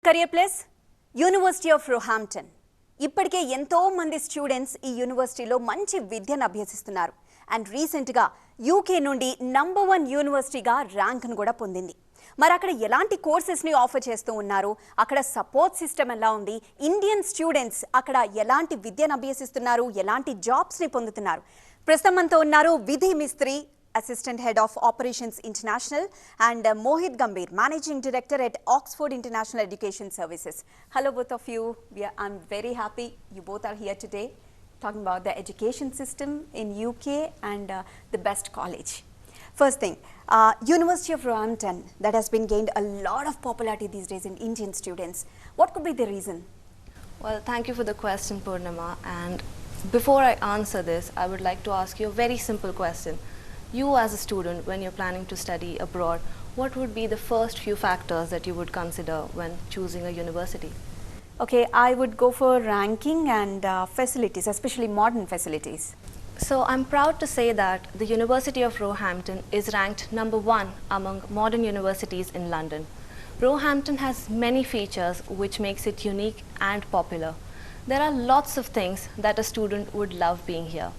Career Plus, University of Roehampton. ఇప్పటికే ఎంతో మంది స్టూడెంట్స్ ఈ యూనివర్సిటీలో మంచి విద్యను అభ్యసిస్తున్నారు అండ్ రీసెంట్గా యూకే నుండి #1 యూనివర్సిటీగా ర్యాంక్ను కూడా పొందింది. మరి అక్కడ ఎలాంటి కోర్సెస్ని ఆఫర్ చేస్తూ ఉన్నారు, అక్కడ సపోర్ట్ సిస్టమ్ ఎలా ఉంది, ఇండియన్ స్టూడెంట్స్ అక్కడ ఎలాంటి విద్యను అభ్యసిస్తున్నారు, ఎలాంటి జాబ్స్ని పొందుతున్నారు. ప్రస్తుతం మనతో ఉన్నారు విధి Mistry, Assistant Head of Operations International, and Mohit Gambhir, Managing Director at Oxford International Education Services. Hello both of you. I'm very happy you both are here today talking about the education system in UK and the best college. First thing, University of Roehampton, that has been gained a lot of popularity these days in Indian students. What could be the reason? Well, thank you for the question, Purnima. And before I answer this, I would like to ask you a very simple question. You as a student, when you're planning to study abroad, what would be the first few factors that you would consider when choosing a university? Okay, I would go for ranking and facilities, especially modern facilities. So I'm proud to say that the University of Roehampton is ranked #1 among modern universities in London. Roehampton has many features which makes it unique and popular. There are lots of things that a student would love being here.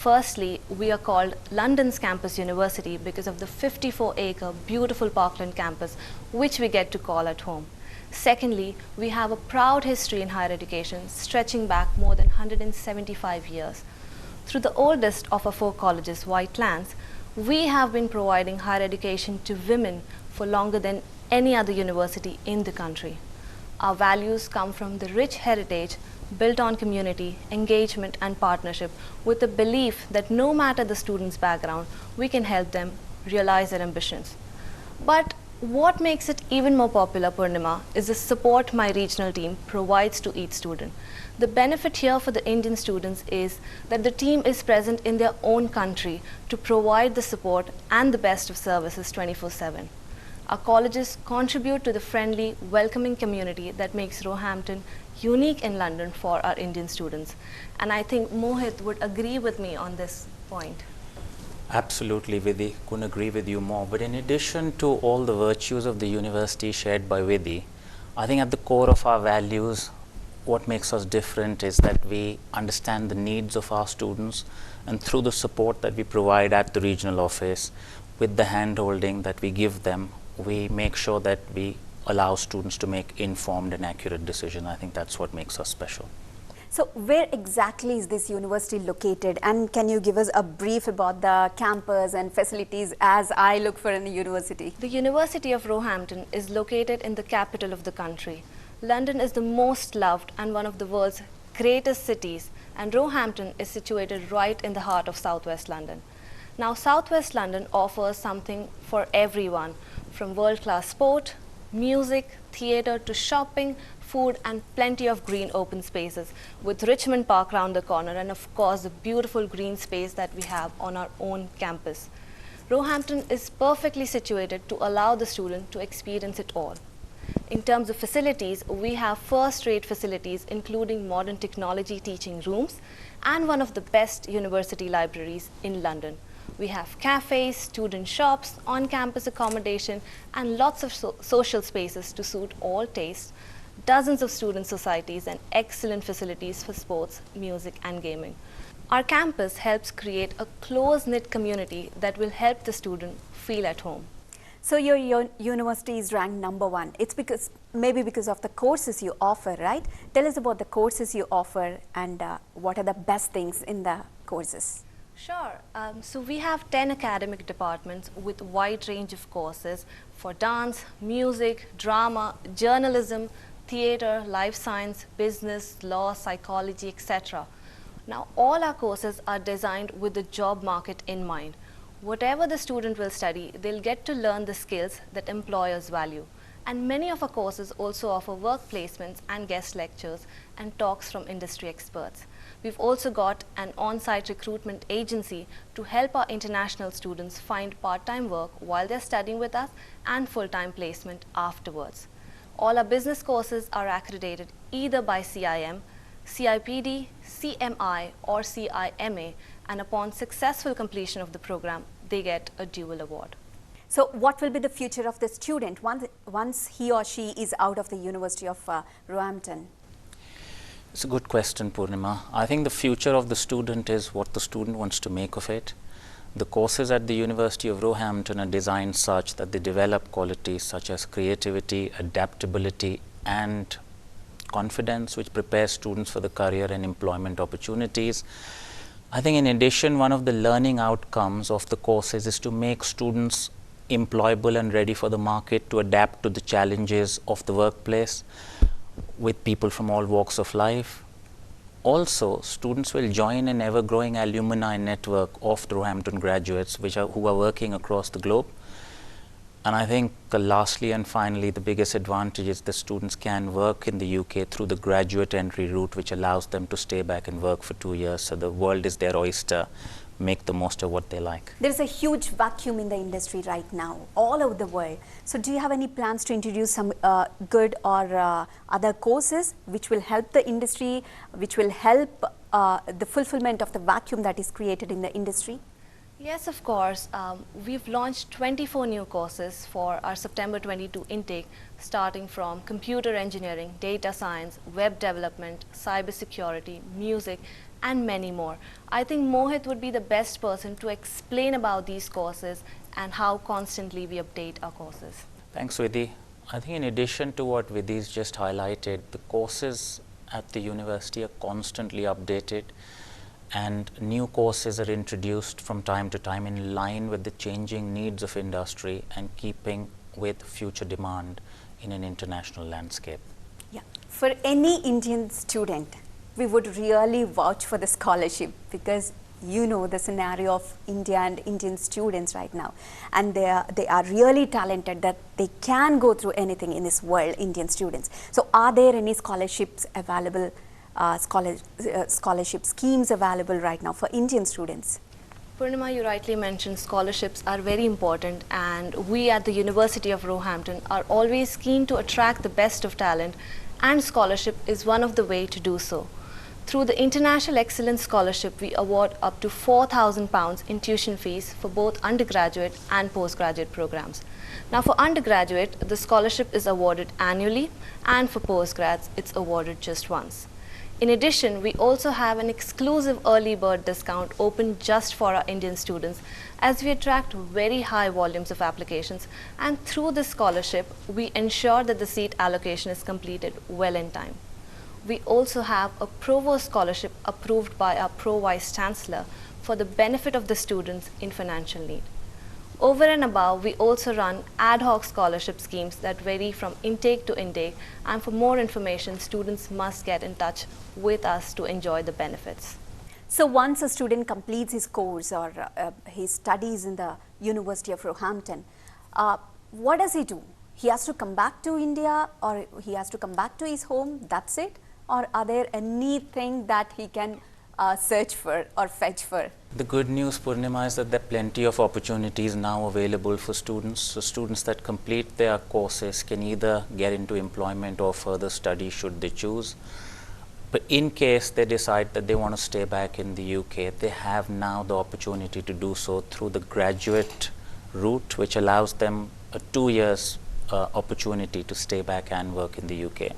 Firstly, we are called London's Campus University because of the 54-acre beautiful Parkland campus, which we get to call at home. Secondly, we have a proud history in higher education stretching back more than 175 years. Through the oldest of our 4 colleges, White Lands, we have been providing higher education to women for longer than any other university in the country. Our values come from the rich heritage built on community, engagement and partnership, with the belief that no matter the student's background, we can help them realize their ambitions. But what makes it even more popular, Purnima, is the support my regional team provides to each student. The benefit here for the Indian students is that the team is present in their own country to provide the support and the best of services 24/7. Our colleges contribute to the friendly, welcoming community that makes Roehampton unique in London for our Indian students. And I think Mohit would agree with me on this point. Absolutely, Vidhi. Couldn't agree with you more. But in addition to all the virtues of the university shared by Vidhi, I think at the core of our values, what makes us different is that we understand the needs of our students, and through the support that we provide at the regional office, with the hand-holding that we give them, we make sure that we allow students to make informed and accurate decisions. I think that's what makes us special. So where exactly is this university located, and can you give us a brief about the campus and facilities as I look for in a university? The University of Roehampton is located in the capital of the country. London is the most loved and one of the world's greatest cities, and Roehampton is situated right in the heart of southwest London. Now, southwest London offers something for everyone, from world-class sport, music, theatre to shopping, food and plenty of green open spaces, with Richmond Park round the corner and of course the beautiful green space that we have on our own campus. Roehampton is perfectly situated to allow the student to experience it all. In terms of facilities, we have first-rate facilities including modern technology teaching rooms and one of the best university libraries in London. We have cafes, student shops, on-campus accommodation, and lots of social spaces to suit all tastes, dozens of student societies, and excellent facilities for sports, music, and gaming. Our campus helps create a close-knit community that will help the student feel at home. So your university is ranked #1. It's maybe because of the courses you offer, right? Tell us about the courses you offer and what are the best things in the courses. Sure. So we have 10 academic departments with a wide range of courses for dance, music, drama, journalism, theatre, life science, business, law, psychology, etc. Now, all our courses are designed with the job market in mind. Whatever the student will study, they'll get to learn the skills that employers value. And many of our courses also offer work placements and guest lectures and talks from industry experts. We've also got an on-site recruitment agency to help our international students find part-time work while they're studying with us and full-time placement afterwards. All our business courses are accredited either by CIM, CIPD, CMI or CIMA, and upon successful completion of the program, they get a dual award. So what will be the future of the student once he or she is out of the University of Roehampton? It's a good question, Purnima. I think the future of the student is what the student wants to make of it. The courses at the University of Roehampton are designed such that they develop qualities such as creativity, adaptability, and confidence, which prepares students for the career and employment opportunities. I think in addition, one of the learning outcomes of the courses is to make students employable and ready for the market, to adapt to the challenges of the workplace with people from all walks of life. Also, students will join an ever-growing alumni network of the Roehampton graduates who are working across the globe. And I think lastly and finally, the biggest advantage is the students can work in the UK through the graduate entry route, which allows them to stay back and work for 2 years. So the world is their oyster. Make the most of what they like. There's a huge vacuum in the industry right now, all over the world. So do you have any plans to introduce some good or other courses which will help the industry, which will help the fulfillment of the vacuum that is created in the industry? Yes, of course. We've launched 24 new courses for our September 22 intake, starting from computer engineering, data science, web development, cybersecurity, music, and many more. I think Mohit would be the best person to explain about these courses and how constantly we update our courses. Thanks, Vidhi. I think in addition to what Vidhi's just highlighted, the courses at the university are constantly updated, and new courses are introduced from time to time in line with the changing needs of industry and keeping with future demand in an international landscape. Yeah. For any Indian student, we would really vouch for the scholarship, because you know the scenario of India and Indian students right now, and they are really talented, that they can go through anything in this world, Indian students. So are there any scholarships available, scholarship schemes available right now for Indian students? Purnima, you rightly mentioned scholarships are very important, and we at the University of Roehampton are always keen to attract the best of talent, and scholarship is one of the ways to do so. Through the International Excellence Scholarship, we award up to £4,000 in tuition fees for both undergraduate and postgraduate programs. Now for undergraduate, the scholarship is awarded annually, and for postgrads, it's awarded just once. In addition, we also have an exclusive early bird discount open just for our Indian students, as we attract very high volumes of applications, and through this scholarship, we ensure that the seat allocation is completed well in time. We also have a Provost Scholarship approved by our Pro-Vice Chancellor for the benefit of the students in financial need. Over and above, we also run ad hoc scholarship schemes that vary from intake to intake, and for more information, students must get in touch with us to enjoy the benefits. So once a student completes his course or his studies in the University of Roehampton, what does he do? He has to come back to India, or he has to come back to his home, that's it? Or are there anything that he can search for or fetch for? The good news, Purnima, is that there are plenty of opportunities now available for students. So students that complete their courses can either get into employment or further study should they choose. But in case they decide that they want to stay back in the UK, they have now the opportunity to do so through the graduate route, which allows them a 2 years opportunity to stay back and work in the UK.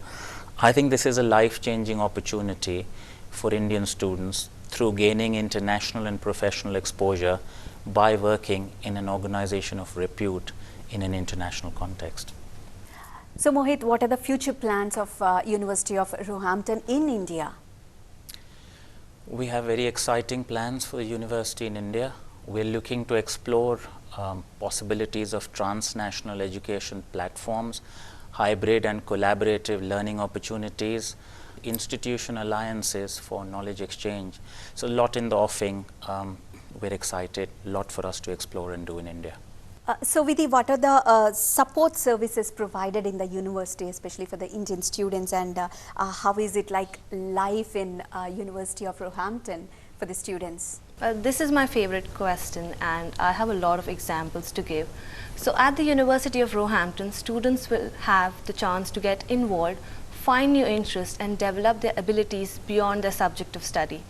I think this is a life-changing opportunity for Indian students through gaining international and professional exposure by working in an organization of repute in an international context. So Mohit, what are the future plans of University of Roehampton in India? We have very exciting plans for the university in India. We're looking to explore possibilities of transnational education platforms, hybrid and collaborative learning opportunities, institution alliances for knowledge exchange. So a lot in the offing. We're excited, a lot for us to explore and do in India. So Vidhi, what are the support services provided in the university, especially for the Indian students, and how is it like life in University of Roehampton for the students? This is my favorite question, and I have a lot of examples to give. So at the University of Roehampton, students will have the chance to get involved, find new interests, and develop their abilities beyond their subject of study.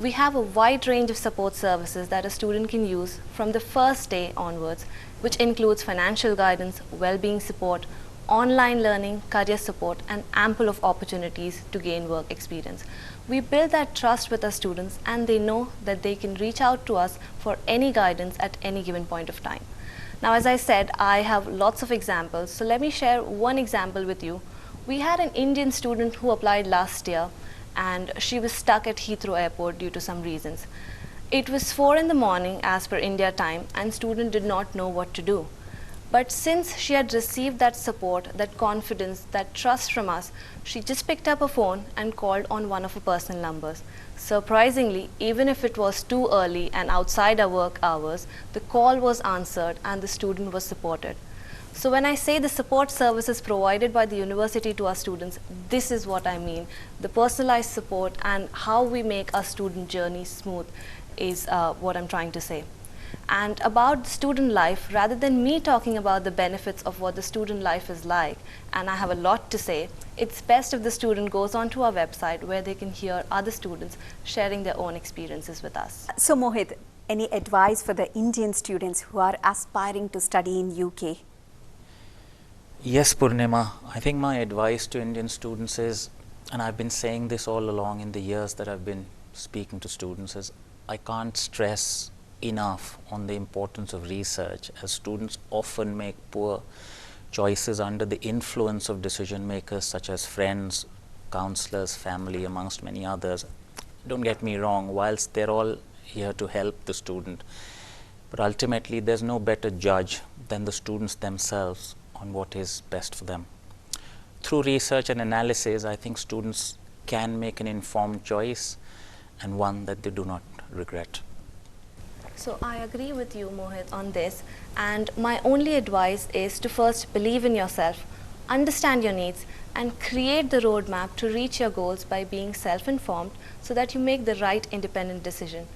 We have a wide range of support services that a student can use from the first day onwards, which includes financial guidance, well-being support, online learning, career support, and ample of opportunities to gain work experience. We build that trust with our students, and they know that they can reach out to us for any guidance at any given point of time. Now, as I said, I have lots of examples, so let me share one example with you. We had an Indian student who applied last year, and she was stuck at Heathrow Airport due to some reasons. It was 4 in the morning as per India time, and student did not know what to do. But since she had received that support, that confidence, that trust from us, she just picked up a phone and called on one of her personal numbers. Surprisingly, even if it was too early and outside our work hours, the call was answered and the student was supported. So when I say the support services provided by the university to our students, this is what I mean. The personalized support and how we make our student journey smooth is what I'm trying to say. And about the student life, rather than me talking about the benefits of what the student life is like, and I have a lot to say, it's best if the student goes onto our website where they can hear other students sharing their own experiences with us. So Mohit, any advice for the Indian students who are aspiring to study in UK? Yes, Purnima, I think my advice to Indian students is, and I've been saying this all along in the years that I've been speaking to students, is I can't stress enough on the importance of research, as students often make poor choices under the influence of decision makers such as friends, counselors, family, amongst many others. Don't get me wrong, whilst they're all here to help the student, but ultimately there's no better judge than the students themselves on what is best for them. Through research and analysis, I think students can make an informed choice, and one that they do not regret. So I agree with you, Mohit, on this, and my only advice is to first believe in yourself, understand your needs, and create the roadmap to reach your goals by being self-informed so that you make the right independent decision.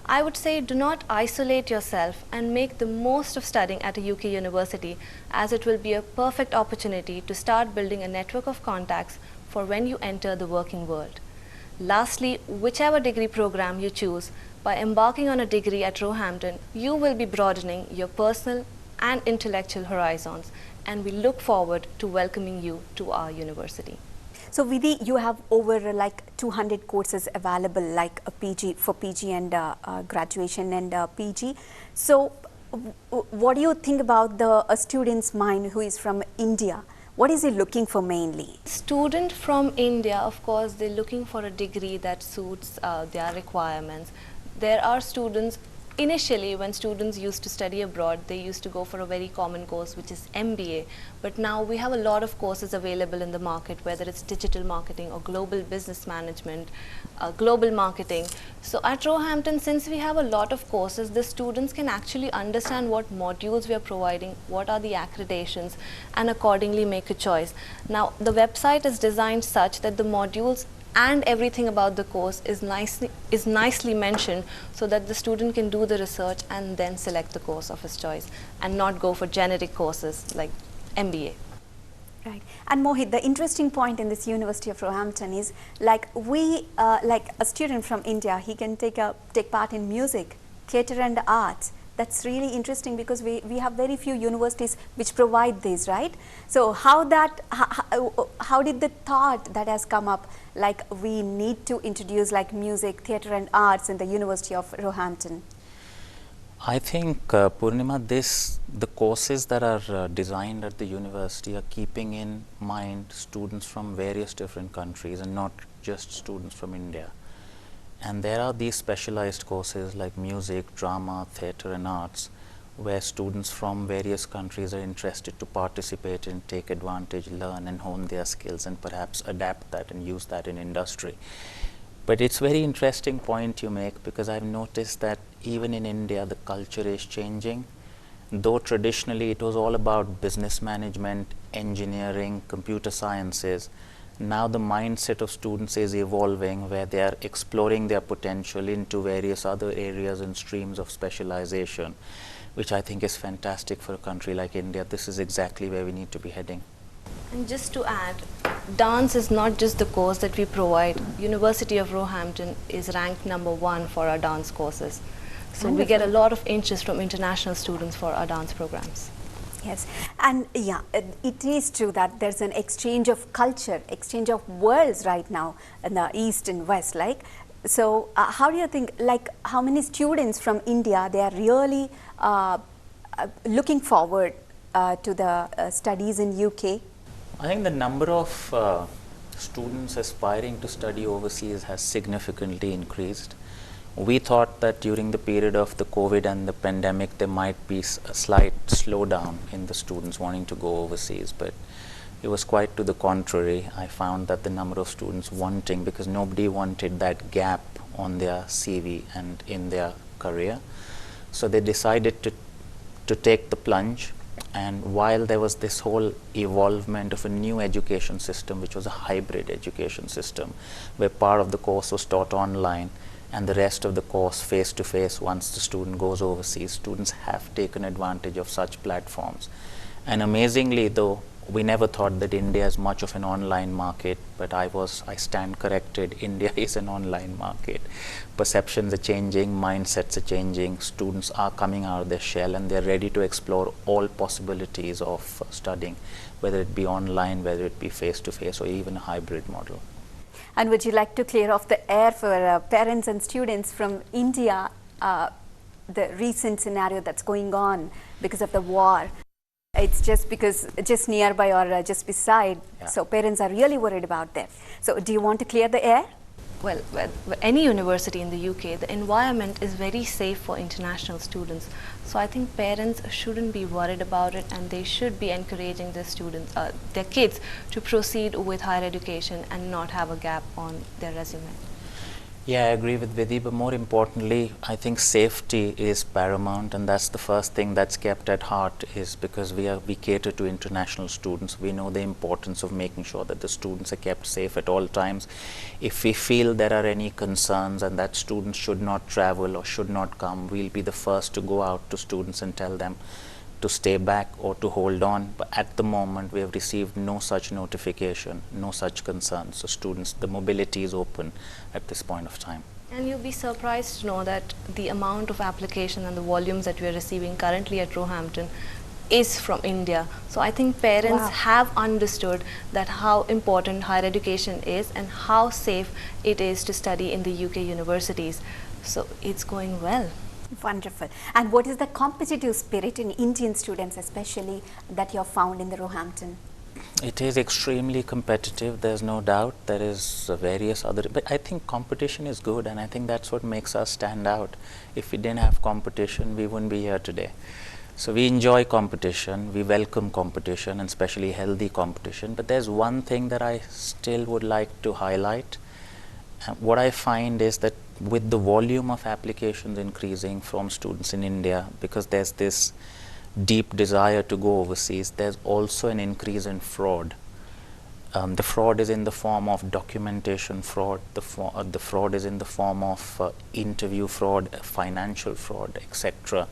I would say do not isolate yourself and make the most of studying at a UK university, as it will be a perfect opportunity to start building a network of contacts for when you enter the working world. Lastly, whichever degree program you choose, by embarking on a degree at Roehampton, you will be broadening your personal and intellectual horizons, and we look forward to welcoming you to our university. So Vidhi, you have over like 200 courses available, like a PG for PG and graduation and PG. So what do you think about a student's mind who is from India? What is he looking for mainly? Student from India, of course, they're looking for a degree that suits their requirements. There are students, initially when students used to study abroad, they used to go for a very common course, which is MBA. But now we have a lot of courses available in the market, whether it's digital marketing or global business management, global marketing. So at Roehampton, since we have a lot of courses, the students can actually understand what modules we are providing, what are the accreditations, and accordingly make a choice. Now, the website is designed such that the modules and everything about the course is nicely mentioned, so that the student can do the research and then select the course of his choice and not go for generic courses like MBA. Right. And Mohit, the interesting point in this University of Roehampton is like like a student from India, he can take part in music, theatre and arts. That's really interesting because we have very few universities which provide this, right? So how did the thought that has come up, like we need to introduce like music, theatre and arts in the University of Roehampton? I think, Purnima, the courses that are designed at the university are keeping in mind students from various different countries and not just students from India. And there are these specialized courses like music, drama, theatre and arts, where students from various countries are interested to participate and take advantage, learn and hone their skills and perhaps adapt that and use that in industry. But it's a very interesting point you make, because I've noticed that even in India the culture is changing. Though traditionally it was all about business management, engineering, computer sciences, now the mindset of students is evolving, where they are exploring their potential into various other areas and streams of specialization, which I think is fantastic for a country like India. This is exactly where we need to be heading. And just to add, dance is not just the course that we provide. University of Roehampton is ranked #1 for our dance courses. So we get a lot of interest from international students for our dance programs. Yes, and yeah, it is true that there's an exchange of culture, exchange of worlds right now in the East and West. Like, so how do you think? Like, how many students from India they are really looking forward to the studies in UK? I think the number of students aspiring to study overseas has significantly increased. We thought that during the period of the COVID and the pandemic, there might be a slight slowdown in the students wanting to go overseas, but it was quite to the contrary. I found that the number of students wanting, because nobody wanted that gap on their CV and in their career, so they decided to take the plunge. And while there was this whole evolvement of a new education system, which was a hybrid education system, where part of the course was taught online and the rest of the course face to face once the student goes overseas, students have taken advantage of such platforms. And amazingly though, we never thought that India is much of an online market, but I stand corrected. India is an online market. Perceptions are changing, mindsets are changing, students are coming out of their shell and they're ready to explore all possibilities of studying, whether it be online, whether it be face to face, or even a hybrid model. And would you like to clear off the air for parents and students from India, the recent scenario that's going on because of the war? It's just nearby or just beside, so parents are really worried about that. So do you want to clear the air? Well, any university in the UK, the environment is very safe for international students. So I think parents shouldn't be worried about it, and they should be encouraging their students, their kids, to proceed with higher education and not have a gap on their resume. Yeah, I agree with Vidhi, but more importantly, I think safety is paramount, and that's the first thing that's kept at heart, is because we cater to international students. We know the importance of making sure that the students are kept safe at all times. If we feel there are any concerns and that students should not travel or should not come, we'll be the first to go out to students and tell them to stay back or to hold on. But at the moment, we have received no such notification, no such concerns. So students, the mobility is open at this point of time. And you'll be surprised to know that the amount of application and the volumes that we are receiving currently at Roehampton is from India. So I think parents have understood that how important higher education is and how safe it is to study in the UK universities. So it's going well. Wonderful. And what is the competitive spirit in Indian students especially that you have found in the Roehampton? It is extremely competitive, there's no doubt. There is various other, but I think competition is good, and I think that's what makes us stand out. If we didn't have competition, we wouldn't be here today. So we enjoy competition, we welcome competition, and especially healthy competition. But there's one thing that I still would like to highlight. What I find is that with the volume of applications increasing from students in India, because there's this deep desire to go overseas, there's also an increase in fraud. The fraud is in the form of documentation fraud, the fraud is in the form of interview fraud, financial fraud, etc.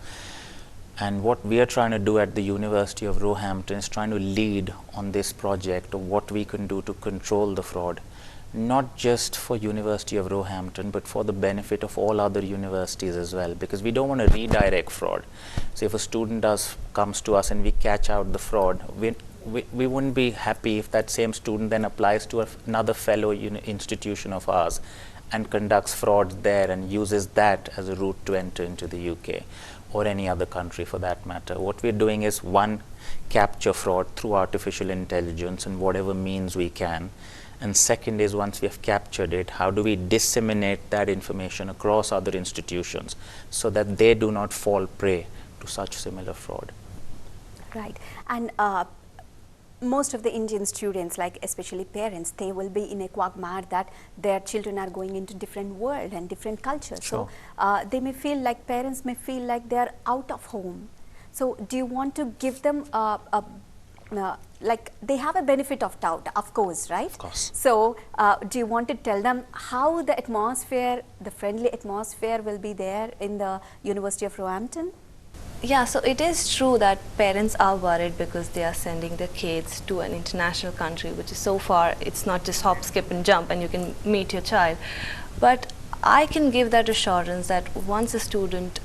And what we are trying to do at the University of Roehampton is trying to lead on this project of what we can do to control the fraud, not just for University of Roehampton, but for the benefit of all other universities as well, because we don't want to redirect fraud. So if a student comes to us and we catch out the fraud, we wouldn't be happy if that same student then applies to another fellow institution of ours and conducts fraud there and uses that as a route to enter into the UK or any other country for that matter. What we're doing is, one, capture fraud through artificial intelligence and whatever means we can. And second is, once we have captured it, how do we disseminate that information across other institutions so that they do not fall prey to such similar fraud. Right. And most of the Indian students, like especially parents, they will be in a quagmire that their children are going into different world and different cultures. Sure. So they may feel like, parents may feel like they are out of home. So do you want to give them like they have a benefit of doubt, of course, right? Of course. So do you want to tell them how the atmosphere, the friendly atmosphere will be there in the University of Roehampton? Yeah, so it is true that parents are worried because they are sending their kids to an international country, which is so far, it's not just hop, skip, and jump, and you can meet your child. But I can give that assurance that once a student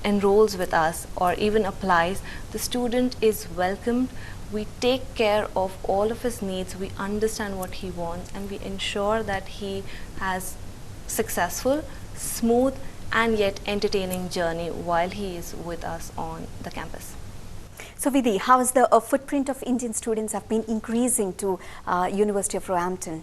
enrolls with us or even applies, the student is welcomed. We take care of all of his needs, we understand what he wants, and we ensure that he has successful, smooth, and yet entertaining journey while he is with us on the campus. So Vidhi, how has the footprint of Indian students have been increasing to University of Roehampton?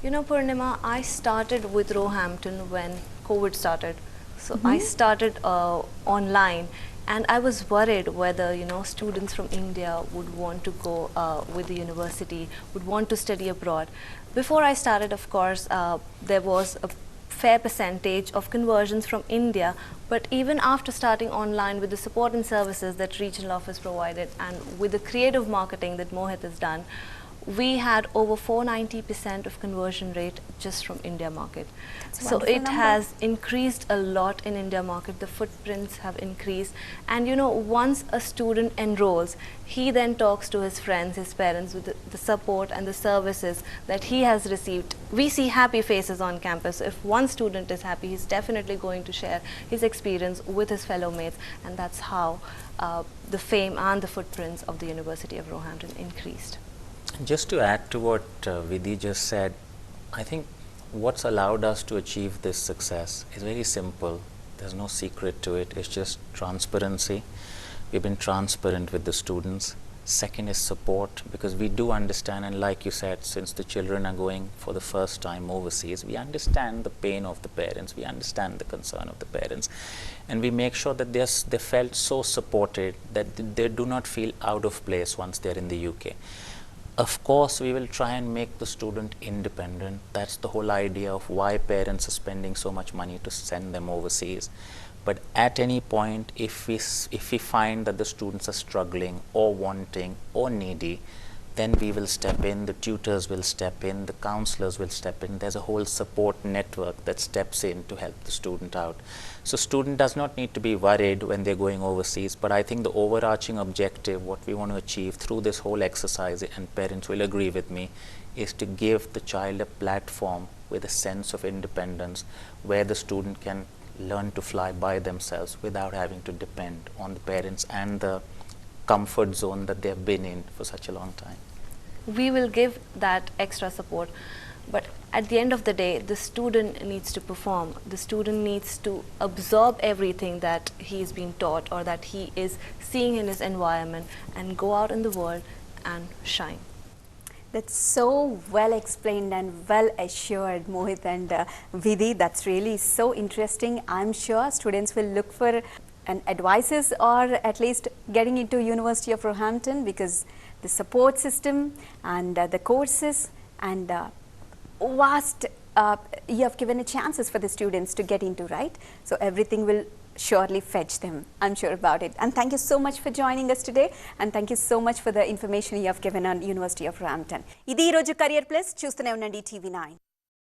You know, Purnima, I started with Roehampton when COVID started. So I started online, and I was worried whether, you know, students from India would want to go with the university, would want to study abroad. Before I started, of course, there was a fair percentage of conversions from India, but even after starting online with the support and services that regional office provided and with the creative marketing that Mohit has done, we had over 490% of conversion rate just from India market. So it has increased a lot in India market. The footprints have increased, and you know, once a student enrolls, he then talks to his friends, his parents, with the support and the services that he has received. We see happy faces on campus. If one student is happy, he's definitely going to share his experience with his fellow mates, and that's how the fame and the footprints of the University of Roehampton increased. Just to add to what Vidhi just said, I think what's allowed us to achieve this success is very simple. There's no secret to it. It's just transparency. We've been transparent with the students. Second is support, because we do understand, and like you said, since the children are going for the first time overseas, we understand the pain of the parents, we understand the concern of the parents, and we make sure that they felt so supported that they do not feel out of place once they're in the UK. Of course, we will try and make the student independent. That's the whole idea of why parents are spending so much money to send them overseas. But at any point, if we find that the students are struggling or wanting or needy, then we will step in, the tutors will step in, the counselors will step in. There's a whole support network that steps in to help the student out. So student does not need to be worried when they're going overseas, but I think the overarching objective, what we want to achieve through this whole exercise, and parents will agree with me, is to give the child a platform with a sense of independence where the student can learn to fly by themselves without having to depend on the parents and the comfort zone that they've been in for such a long time. We will give that extra support, but at the end of the day, the student needs to perform. The student needs to absorb everything that he is being taught or that he is seeing in his environment and go out in the world and shine. That's so well explained and well assured, Mohit and Vidhi. That's really so interesting. I'm sure students will look for advices or at least getting into University of Roehampton, because the support system and the courses and vast, you have given a chances for the students to get into, right? So everything will surely fetch them. I'm sure about it. And thank you so much for joining us today, and thank you so much for the information you have given on University of Roehampton. Idi ee roju Career Plus, చూస్తూనే ఉండండి TV9.